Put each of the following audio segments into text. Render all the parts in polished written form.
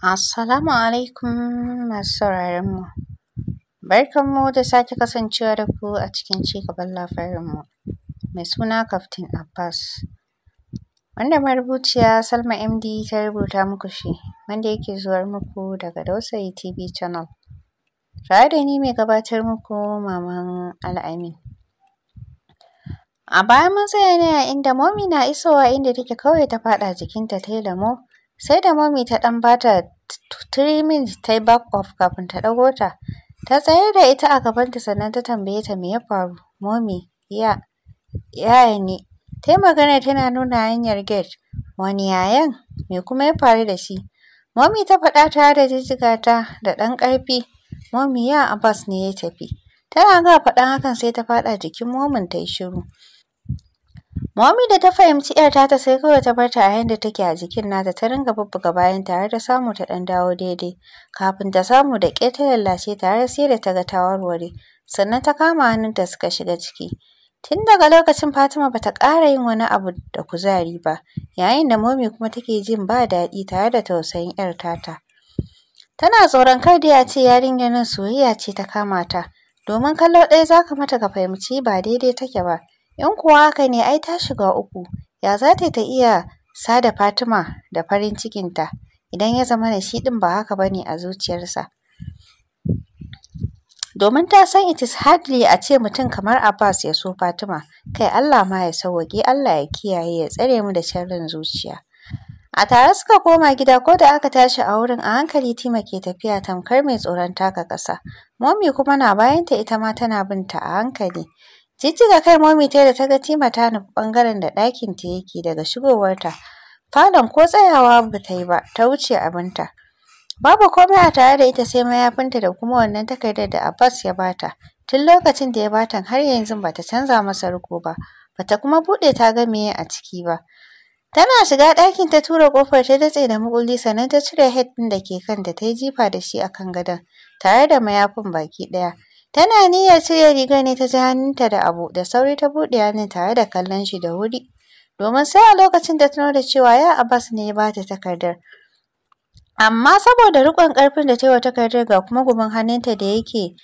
Assalamu alaikum masu sauraronmu. Barkanmu da sake kasancewa da ku a cikin cigaban labarinmu. Mai suna Kaftin Abbas, wanda marubuciya Salma MD ta rubuta muku shi, wanda yake zuwar muku daga Dausayi TV Channel. Tare da ni mai gabatar muku Maman Al'amin. A baya mun tsaya ne a inda Momi na isowa inda take kawai ta faɗa jikinta ta yi lamo. Sai da Momi ta ɗan bata 3 minutes ta yi back off kafin ta ɗago ta. Ta tsayar da ita a gabanta sannan ta tambaye ta me ya faru. Momi, yaya ne? Ta yi magana tana nuna hanyar gate. Wani yayan? Me kuma ya faru da shi? Momi ta faɗa tare da jijjiga ta da ɗan ƙarfi. Momi, ya Abbas ne ya tafi. Tana gama faɗan hakan sai ta faɗa jikin Momin ta yi shiru. Momi da ta fahimci 'yar tata sai kawai ta bar ta a yanda take a jikin nata ta ringa bubbuga bayanta har ta samu ta ɗan dawo daidai. Kafin ta samu da ƙyar ta lallashe ta har sai da ta ga ta warware. Sannan ta kama hannunta suka shiga ciki. Tun daga lokacin Fatima ba ta ƙara yin wani abu da kuzari ba, yayin da Momi kuma take jin ba daɗi tare da tausayin 'yar tata. Tana tsoron kar dai a ce yarinyar nan soyayya ce ta kama ta, domin kallo ɗaya za ka mata ka fahimci ba daidai take ba. In kuwa haka ne ai ta shiga uku, ya za ta iya sada Fatima da farin cikinta idan ya zamana shi ɗin ba haka ba ne a zuciyarsa. Domin ta san it is hardly a ce mutum kamar Abbas ya so Fatima, kai Allah ma ya sauwaƙe, Allah ya kiyaye ya tsare mu da sharrin zuciya. A tare suka koma gida ko da aka tashi a wurin a hankali Tima ke tafiya tamkar mai tsoron taka ƙasa. Momi kuma na bayanta ita ma tana bin ta a hankali. Jijjiga kai Momi ta da ta ga Tima ta nufi ɓangaren da ɗakinta yake daga shigowarta. Falon ko tsayawa ba ta yi ba, ta wuce abinta. Babu komai a tare da ita sai mayafinta da kuma wannan takardar da Abbas ya bata. Tun lokacin da ya bata har yanzu ba ta canza masa riƙo ba, ba ta kuma buɗe ta ga meye a ciki ba. Tana shiga ɗakin ta tura ƙofar ta datse da maƙulli sannan ta cire head ɗin da ke kanta ta yi jifa da shi a kan gadon tare da mayafin baki ɗaya. Tana niyyar cire rigar ne ta ji hannunta da abu, da sauri ta buɗe hannun tare da kallon shi da wuri. Domin sai a lokacin ta tuno da cewa ya Abbas ne ya bata takardar. Amma saboda riƙon ƙarfin da ta yi wa takardar ga kuma gumin hannunta da yake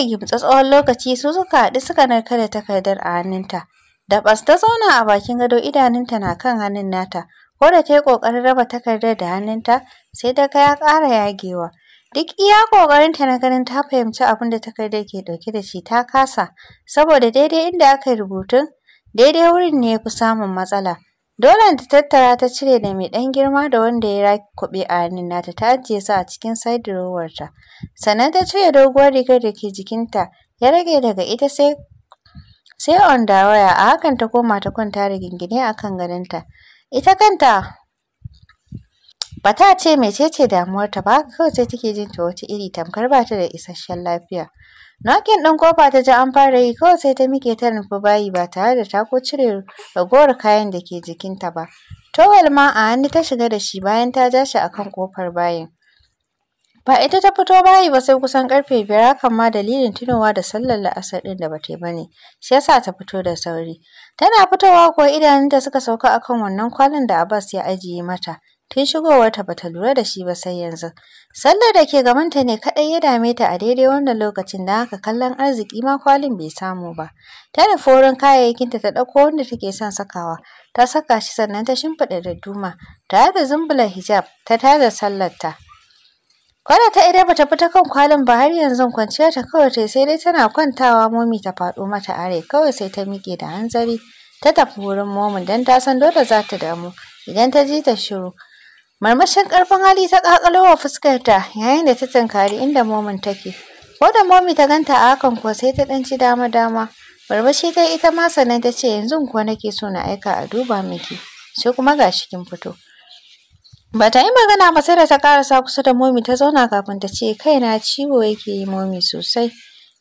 gimtse tsawon lokaci su suka haɗu suka narkar da takardar a hannunta. Da ɓas ta zauna a bakin gado idanunta na kan hannun nata. Ko da ta yi ƙoƙarin raba takardar da hannunta sai ta ga ya ƙara yagewa. Duk iya ƙoƙarinta na ganin ta fahimci abin da takardar ke ɗauke da shi ta kasa, saboda daidai inda aka yi rubutun daidai wurin ne ya fi samun matsala. Dole ta tattara ta cire da mai ɗan girma da wanda ya rakuɓe a hannun nata ta ajiye su a cikin side drawer ta. Sannan ta cire doguwar rigar da ke jikinta ya rage daga ita sai underwear, a hakan ta koma ta kwanta rigingine a kan gadonta. Ita kanta ba ta ce mecece damuwarta ba, haka kawai sai take jin ta wata iri tamkar ba ta da isasshen lafiya. Knocking ɗin ƙofa ta ji an fara yi kawai sai ta miƙe ta nufi bayi ba tare da ta ko cire ragowar kayan da ke jikinta ba. Towel ma a hannu ta shiga da shi bayan ta ja shi a kan ƙofar bayin. Ba ita ta fito bayi ba sai kusan ƙarfe 5, hakan ma dalilin tunowa da sallar la'asar ɗin da ba ta yi ba ne, shi ya sa ta fito da sauri. Tana fitowa kuwa idanunta suka sauka a kan wannan kwalin da Abbas ya ajiye mata. Tun shigowarta ba ta lura da shi ba sai yanzu. Sallar da ke gabanta ne kaɗai ya dame ta a daidai wannan lokacin, don haka kallon arziki ma kwalin bai samu ba. Ta nufi wurin kayayyakinta ta ɗauko wanda take son sakawa, ta saka shi sannan ta shimfiɗa dadduma tare da zumbula hijab ta tada sallarta. Ko da ta idar ba ta bi ta kan kwalin ba har yanzu kwanciyarta kawai ta yi, sai dai tana kwantawa Momi ta faɗo mata a rai kawai sai ta miƙe da hanzari ta tafi wurin Momin don ta san dole za ta damu idan ta ji ta shiru. Marmashin ƙarfin hali ta ƙaƙalo wa fuskarta yayin da ta tunkari inda Momin take. Ko da Momi ta ganta a hakan kuwa sai ta ɗan ji dama-dama. Barbashi ta yi ita ma sannan ta ce yanzu kuwa nake so na aika a duba miki, sai kuma ga shi kin fito. Ba ta yi magana ba sai da ta ƙarasa kusa da Momi ta zauna kafin ta ce kaina ciwo yake yi Momi sosai.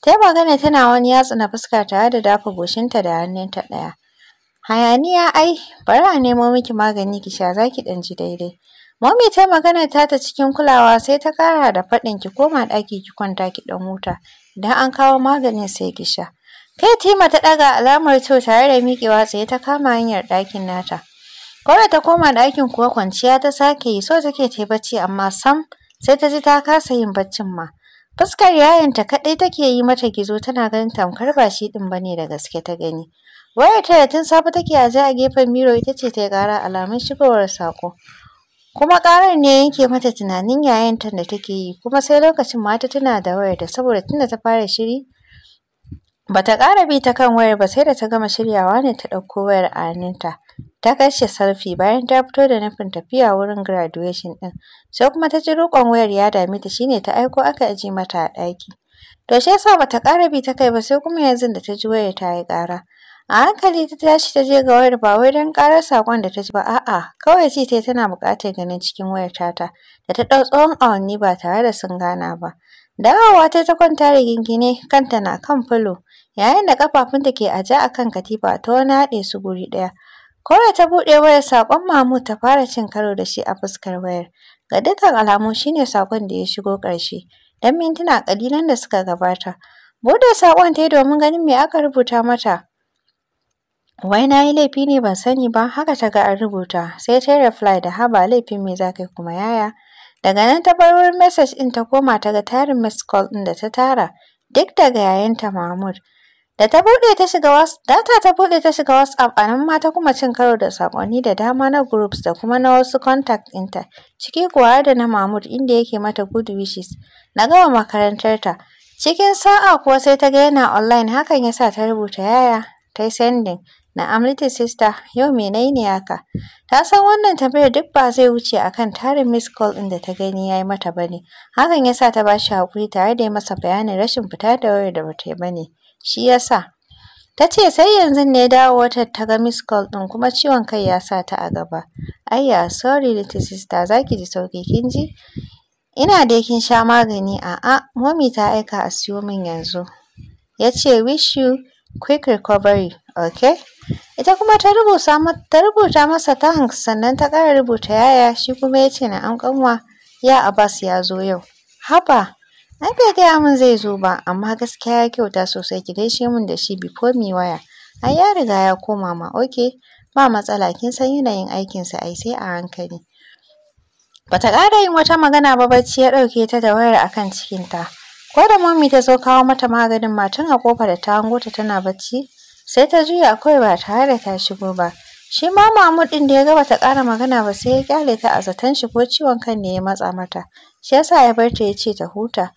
Ta yi magana tana wani yatsuna fuska tare da dafa goshinta da hannunta ɗaya. Hayaniya ai, bari a nemo miki magani ki sha za ki ɗan ji daidai. Momi ta yi maganar tata cikin kulawa sai ta ƙara da faɗin ki koma ɗaki ki kwanta ki ɗan huta, idan an kawo maganin sai ki sha. Kai Tima ta ɗaga alamar to tare da miƙewa tsaye ta kama hanyar ɗakin nata. Ko da ta koma ɗakin kuwa kwanciya ta sake yi, so take ta yi bacci amma sam sai ta ji ta kasa yin baccin ma. Fuskar yayanta kaɗai take yi mata gizo tana ganin tamkar ba shi ɗin ba ne da gaske ta gani. Wayarta da tun safe take ajiye a gefen miro ita ce ta yi ƙara alamun shigowar saƙo. Kuma ƙarar ne yanke mata tunanin yayanta da take yi, kuma sai lokacin ma ta tuna da wayarta saboda tunda ta fara shiri ba ta ƙara bi ta kan wayar ba sai da ta gama shiryawa ne ta ɗauko wayar a hannunta. Ta kashe selfie bayan ta fito da nufin tafiya wurin graduation ɗin. Sai kuma ta ji riƙon wayar ya dame ta shi ne ta aiko aka ajiye mata a ɗaki. To shi ya sa ba ta ƙara bi ta kai ba sai kuma yanzu da ta ji wayar ta yi ƙara. A hankali ta tashi ta je ga wayar ba wai don ƙarar saƙon da ta ji ba a'a kawai ji ta yi tana buƙatar ganin cikin wayar tata da ta ɗau tsawon awanni ba tare da sun gana ba. Dawowa ta kwanta rigingine kanta na kan filo yayin da ƙafafunta ke aje a kan katifa ta wani haɗe su guri ɗaya. Ko da ta buɗe wayar saƙon Mahmud ta fara cin karo da shi a fuskar wayar. Ga dukkan alamu shi ne saƙon da ya shigo ƙarshe don mintuna ƙalilan da suka gabata. Buɗe saƙon ta yi domin ganin me aka rubuta mata. Wai na yi laifi ne ban sani ba, haka ta ga an rubuta. Sai ta yi reply da haba laifin me za ka yi kuma yaya. Daga nan ta bar wurin message ɗin ta koma ta ga tarin missed call ɗin da ta tara duk daga yayanta Mahmud. Da ta buɗe ta shiga WhatsApp a nan ma ta kuma cin karo da saƙonni da dama na groups da kuma na wasu contact ɗinta, ciki kuwa har da na Mahmud inda yake mata good wishes na gama makarantarta. Cikin sa'a kuwa sai ta ga yana online hakan ya sa ta rubuta yaya ta yi sending. Na'am little sister, yau me na yi ne haka? Ta san wannan tambayar duk ba zai wuce a kan tarin missed call ɗin da ta gani ya yi mata ba ne. Hakan ya sa ta ba shi haƙuri tare da yi masa bayanin rashin fita da wayar da ba ta yi ba ne. Shi ya sa. Ta ce sai yanzu ne dawowarta ta ga missed call ɗin kuma ciwon kai ya sa ta a gaba. Ayya sorry little sister za ki ji sauƙi kin ji? Ina dai kin sha magani a'a mommy ta aika a siyo min yanzu. Ya ce wish you quick recovery, okay? Ita kuma ta rubuta masa thanks sannan ta ƙara rubuta yaya shi kuma ya ce na'am ƙanwa ya Abbas ya zo yau. Haba, ai bai gaya min zai zo ba amma gaskiya ya kyauta sosai ki gaishe min da shi before mu yi waya. Ai ya riga ya koma ma okay ba matsala kin san yanayin aikinsa ai sai a hankali. Bata ƙara yin wata magana ba bacci ya ɗauke ta da wayar a kan cikinta. Ko da mommy ta zo kawo mata maganin ma tun a ƙofar da ta hango ta tana bacci sai ta juya kawai ba tare da ta shigo ba. Shi ma Mahmud ɗin da ya ga bata ƙara magana ba sai ya ƙyale ta a zaton shi ko ciwon kan ne ya matsa mata. Shi ya sa ya bar ta ya ce ta huta.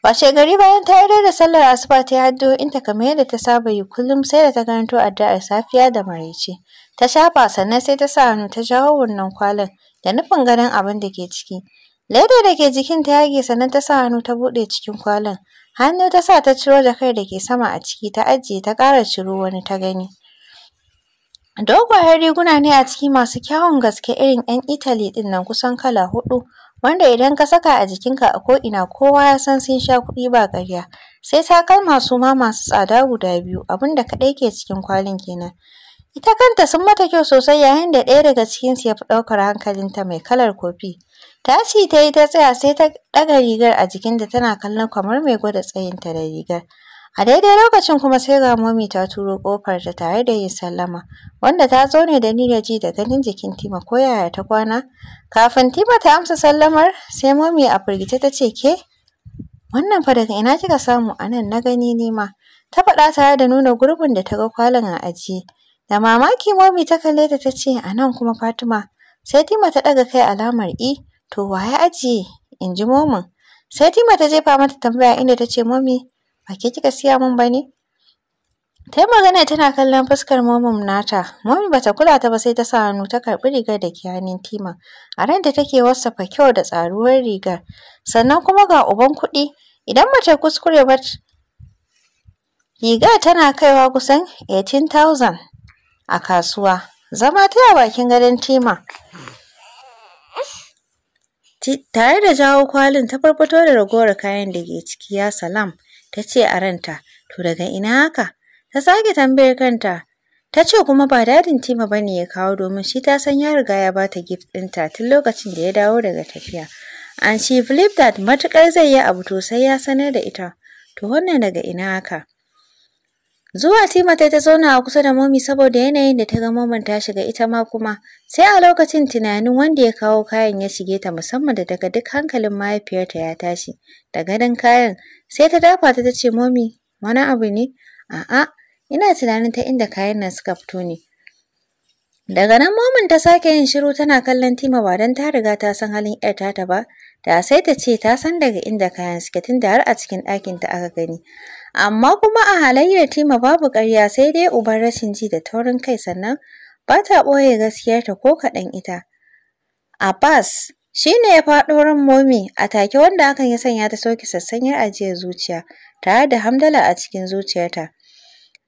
Washegari bayan ta idar da sallar asuba ta yi addu'o'inta kamar yadda ta saba yi kullum sai da ta karanto addu'ar safiya da maraice. Ta shafa sannan sai ta sa hannu ta jawo wannan kwalin da nufin ganin abin da ke ciki. Ledar da ke jikin ta yage sannan ta sa hannu ta buɗe cikin kwalin. Hannu ta sa ta ciro jakar da ke sama a ciki ta ajiye ta ƙara ciro wani ta gani. Dogayen riguna ne a ciki masu kyawun gaske irin 'yan Italy ɗin nan kusan kala huɗu wanda idan ka saka a jikinka a ko'ina kowa ya san sun sha kuɗi ba ƙarya. Sai takalma su ma masu tsada guda biyu abin da kaɗai ke cikin kwalin kenan. Ita kanta sun mata kyau sosai yayin da ɗaya daga cikinsu ya fi ɗaukar hankalinta mai kalar kofi. Tashi ta yi ta tsaya sai ta ɗaga rigar a jikinta tana kallon kamar mai gwada tsayinta da rigar. A daidai lokacin kuma sai ga mommy ta turo ƙofarta tare da yin sallama wanda ta zo ne da niyyar ji da ganin jikin Tima ko yaya ta kwana. Kafin Tima ta amsa sallamar sai mommy a firgice ta ce ke wannan fa daga ina kika samu a nan na gani ni ma. Ta faɗa tare da nuna gurbin da ta ga kwalin a ajiye. Da mamaki mommy ta kalle ta ta ce a nan kuma Fatima. Sai Tima ta ɗaga kai alamar to wa ya ajiye in ji momin. Sai Tima ta jefa mata tambaya inda ta ce mommy ba ke kika siya min ba ne? Ta yi magana tana kallon fuskar momin nata. Mommy bata kula ta ba sai ta sa hannu ta karɓi rigar da ke hannun Tima. A ranta take wasafa kyau da tsaruwar rigar. Sannan kuma ga uban kuɗi. Idan bata kuskure ba rigar tana kaiwa kusan 18,000 a kasuwa. Zama ta a bakin gadon Tima. Tare da jawo kwalin ta farfato da ragowar kayan da ke ciki ya salam. Ta ce a ranta to daga ina haka? Ta sake tambayar kanta. Ta ce kuma ba dadin Tima ba ne ya kawo domin shi ta san ya riga ya bata gift ɗinta tun lokacin da ya dawo daga tafiya. And she believed that matuƙar zai yi abu to sai ya sanar da ita. To wannan daga ina haka? Zuwa Tima ta zauna a kusa da Momi saboda yanayin da ta ga Momin ta shiga ita ma kuma. Sai a lokacin tunanin wanda ya kawo kayan ya shige ta musamman da daga duk hankalin mahaifiyarta ya tashi. Da ganin kayan sai ta dafa ta ce Momi wani abu ne? A'a ina tunanin ta inda kayan nan suka fito ne. Daga nan Momin ta sake yin shiru tana kallon Tima ba don ta riga ta san halin 'yar tata ba. Da sai ta ce ta san daga inda kayan suke tunda har a cikin ɗakinta aka gani. Amma kuma a halayyar Tima babu ƙarya sai dai uban rashin ji da taurin kai sannan ba ta ɓoye gaskiyarta ko kaɗan ita. Abbas shi ne ya faɗo ran Momi a take wanda hakan ya sanya ta sauke sassanyar ajiyar zuciya tare da hamdala a cikin zuciyarta.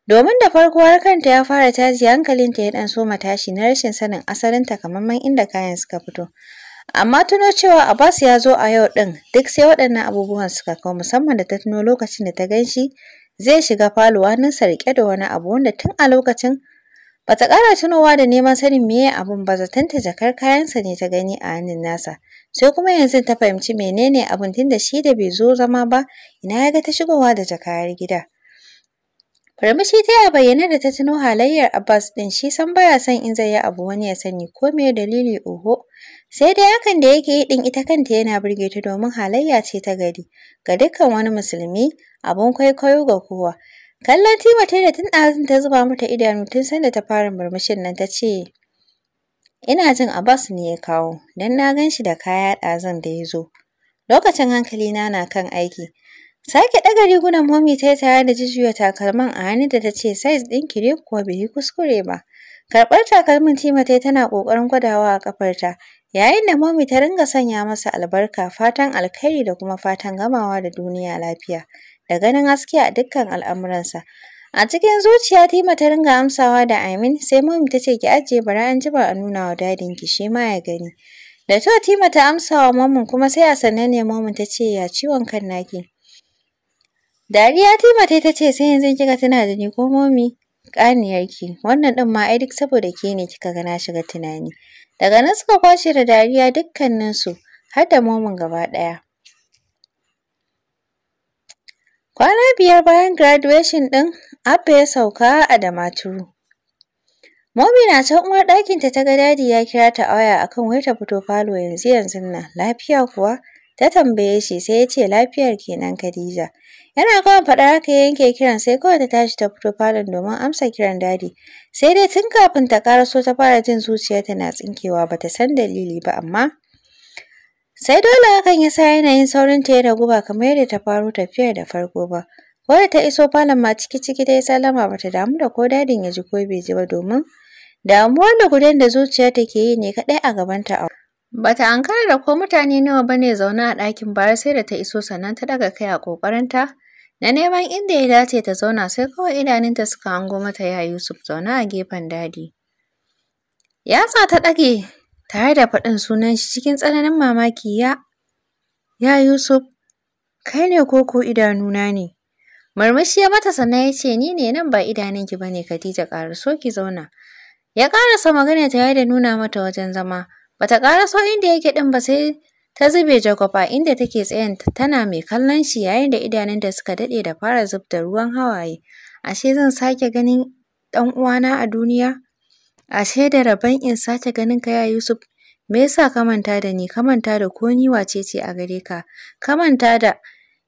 Domin da farko har kanta ya fara tashi hankalinta ya ɗan soma tashi na rashin sanin asalin takamaiman inda kayan suka fito. Amma tuno cewa Abbas ya zo a yau ɗin duk sai waɗannan abubuwan suka kawo musamman da ta tuno lokacin da ta gan shi zai shiga falo hannunsa riƙe da wani abu wanda tun a lokacin ba ta ƙara tunowa da neman sanin meye abun ba zatenta jakar kayansa ne ta gani a hannun nasa. Sai kuma yanzu ta fahimci menene abun tunda shi da bai zo zama ba ina ya ga ta shigowa da jakar gida. Murmushi ta yi a bayyane da ta tuno halayyar Abbas ɗin shi sam baya son in zai yi abu wani ya sani ko meye dalili oho. Sai dai hakan da yake yi ɗin ita kanta yana burge ta domin halayya ce ta gari ga dukkan wani musulmi abun kwaikwayo ga kowa. Kallon Tima ta da tun ɗazun ta zuba mata idanu tun sanda ta fara murmushin nan ta ce ina jin Abbas ne ya kawo don na gan shi da kaya ɗazun da ya zo. Lokacin hankalina na kan aiki. Sake ɗaga rigunan Momi ta yi tare da jujjuya takalman a hannun da ta ce size ɗinki ne kuwa bai yi kuskure ba. Karɓar takalmin Tima ta yi tana ƙoƙarin gwadawa a ƙafarta yayin da Momi ta ringa sanya masa albarka fatan alkhairi da kuma fatan gamawa da duniya lafiya da ganin haske a dukkan al'amuransa. A cikin zuciya Tima ta ringa amsawa da amin sai Momi ta ce ki ajiye bari anjima a nuna wa dadinki shi ma ya gani. Da to Tima ta amsa wa Momin kuma sai a sannan ne Momin ta ce ya ciwon kan naki. Dariya Tima ta ce sai yanzu kika tuna da ni ko Momi ƙaniyarki wannan ɗin ma ai duk saboda ke ne kika ga na shiga tunani. Daga nan suka kwashe da dariya dukkaninsu har da Momin gaba ɗaya. Kwana 5 bayan graduation ɗin Abba ya sauka a Damaturu. Momi na can uwar ɗakinta ta ga dadi ya kira ta a waya akan wai ta fito falo yanzun nan. Lafiya kuwa? Ta tambaye shi sai ya ce lafiyar kenan Khadija. Yana gama faɗar haka ya yanke kiran sai kawai ta tashi ta fito falon domin amsa kiran dadi. Sai dai tun kafin ta ƙaraso ta fara jin zuciyarta na tsinkewa ba ta san dalili ba amma sai dole hakan ya sa yanayin saurinta ya ragu ba kamar yadda ta faro tafiyar da farko ba. Ko da ta iso falon ma ciki-ciki ta yi sallama ba ta damu da ko dadin ya ji ko bai ji ba domin damuwar da gudan da zuciyarta ke yi ne kaɗai a gabanta. Ba ta ankara da ko mutane nawa ba ne zaune a ɗakin ba sai da ta iso sannan ta ɗaga kai a ƙoƙarinta na neman inda ya dace ta zauna sai kawai idanunta suka hango mata ya Yusuf zaune a gefen dadi. Yatsa ta ɗage tare da faɗin sunan shi cikin tsananin mamaki ya Yusuf kai ne ko idanuna ne? Murmushi ya mata sannan ya ce ni ne nan ba idanunki ba ne Khadija ƙaraso ki zauna. Ya ƙarasa magana tare da nuna mata wajen zama. Bata ƙaraso inda yake ɗin ba sai ta zube jagwab a inda take tsayen tana mai kallon shi yayin da idanunta suka daɗe da fara zub da ruwan hawaye. Ashe zan sake ganin ɗan uwana a duniya? Ashe da rabon in sake ganin ka ya Yusuf? Me yasa ka manta da ni? Ka manta da ko ni wace ce a gare ka? Ka manta da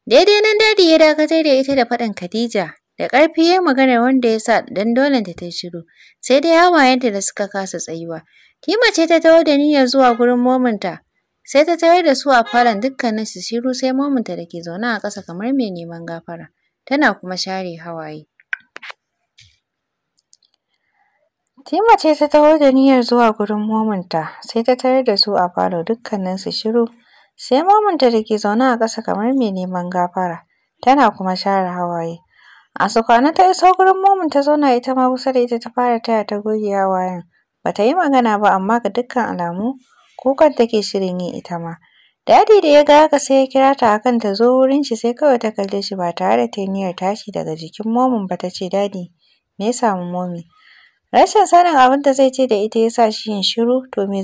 daidai nan dadi ya dakatar da ita da faɗin Khadija. Da ƙarfi ya yi maganar wanda ya sa dan dolenta ta yi shiru. Sai dai hawayenta da suka kasa tsayuwa. Tima ce ta taho da niyyar zuwa gurin mominta. Sai ta tarar da su a falon dukkaninsu shiru sai mominta da ke zaune a ƙasa kamar mai neman gafara. Tana kuma share hawaye. Tima ce ta taho da niyyar zuwa gurin mominta. Sai ta tarar da su a falo dukkaninsu shiru. Sai mominta da ke zaune a ƙasa kamar mai neman gafara. Tana kuma share hawaye. A sukwane ta iso gurin momin ta zauna ita ma kusa da ita ta fara taya ta goge hawayen. Bata yi magana ba amma ga dukkan alamu kukan take shirin yi ita ma. Dadi da ya ga haka sai ya kira ta akan ta zo wurin shi sai kawai ta kalle shi ba tare da ta yi niyyar tashi daga jikin momin ba ta ce dadi me ya samu momi? Rashin sanin abin da zai ce da ita ya sa shi yin shiru to me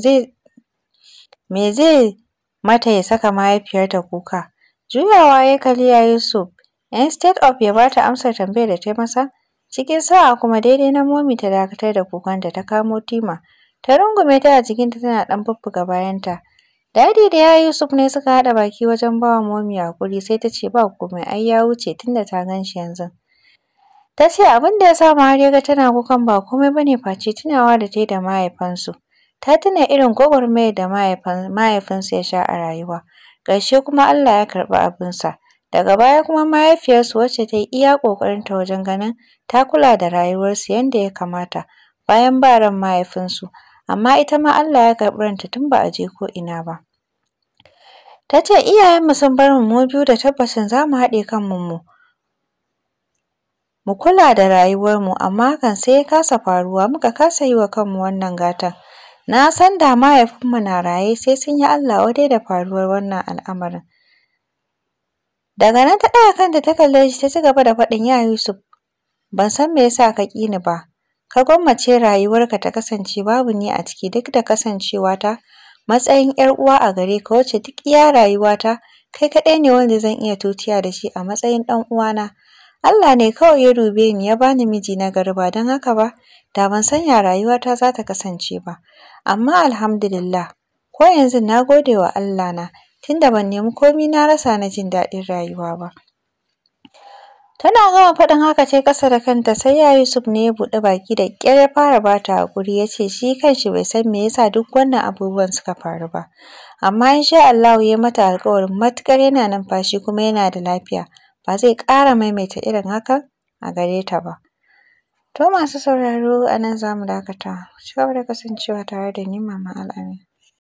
zai mata ya saka mahaifiyarta kuka? Juyawa ya kalli ya Yusuf instead of ya bata amsar tambayar da ta yi masa Cikin sa'a kuma daidai nan Momi ta dakatar da kukanta ta kamo Tima ta rungume ta a jikinta tana ɗan bubbuga bayanta. Dadi da Yaya Yusuf ne suka haɗa baki wajen ba wa Momi haƙuri sai ta ce ba komai ai ya wuce tunda ta gan shi yanzu. Ta ce abin da ya sa ma har ya ga tana kukan ba komai ba ne face tunawa da ta yi da mahaifansu. Ta tuna irin gwagwarmayar da mahaifinsu ya sha a rayuwa, ƙarshe kuma Allah ya karɓi abinsa. Daga baya kuma mahaifiyarsu wacce ta yi iya ƙoƙarinta wajen ganin ta kula da rayuwarsu yanda ya kamata bayan ba ran mahaifinsu, amma ita ma Allah ya karɓi ranta tun ba a je ko'ina ba. Ta ce iyayenmu sun bar mu biyu da tabbacin za mu haɗe kanmu mu kula da rayuwarmu amma hakan sai ya kasa faruwa muka kasa yi wa kanmu wannan gatan. Na san da mahaifinmu na raye sai sun yi Allah wadai da faruwar wannan al'amarin. Daga nan ta ɗaga kanta ta kalle shi ta ci gaba da faɗin ya Yusuf ban san me ya sa ka ƙi ni ba, ka gwammace rayuwarka ta kasance babu ni a ciki duk da kasancewata matsayin 'yar uwa a gare ka wacce duk iya rayuwata kai kaɗai ne wanda zan iya tutiya da shi a matsayin ɗan uwana. Allah ne kawai ya dube ni ya ba ni miji na gari ba don haka ba da ban san ya rayuwata za ta kasance ba. Amma alhamdulillah ko yanzu na gode wa Allah na tunda ban nemi komai na rasa na jin daɗin rayuwa ba. Tana gama faɗin haka ta yi ƙasa da kanta sai Yaya Yusuf ne ya buɗe baki da ƙyar ya fara ba ta haƙuri ya ce shi kanshi bai san me ya sa duk wannan abubuwan suka faru ba. Amma in sha Allahu ya yi mata alƙawarin matuƙar yana numfashi kuma yana da lafiya ba zai ƙara maimaita irin hakan a gare ta ba. To masu sauraro a nan za mu dakata. Ku ci gaba da kasancewa tare da ni Maman Al'amin.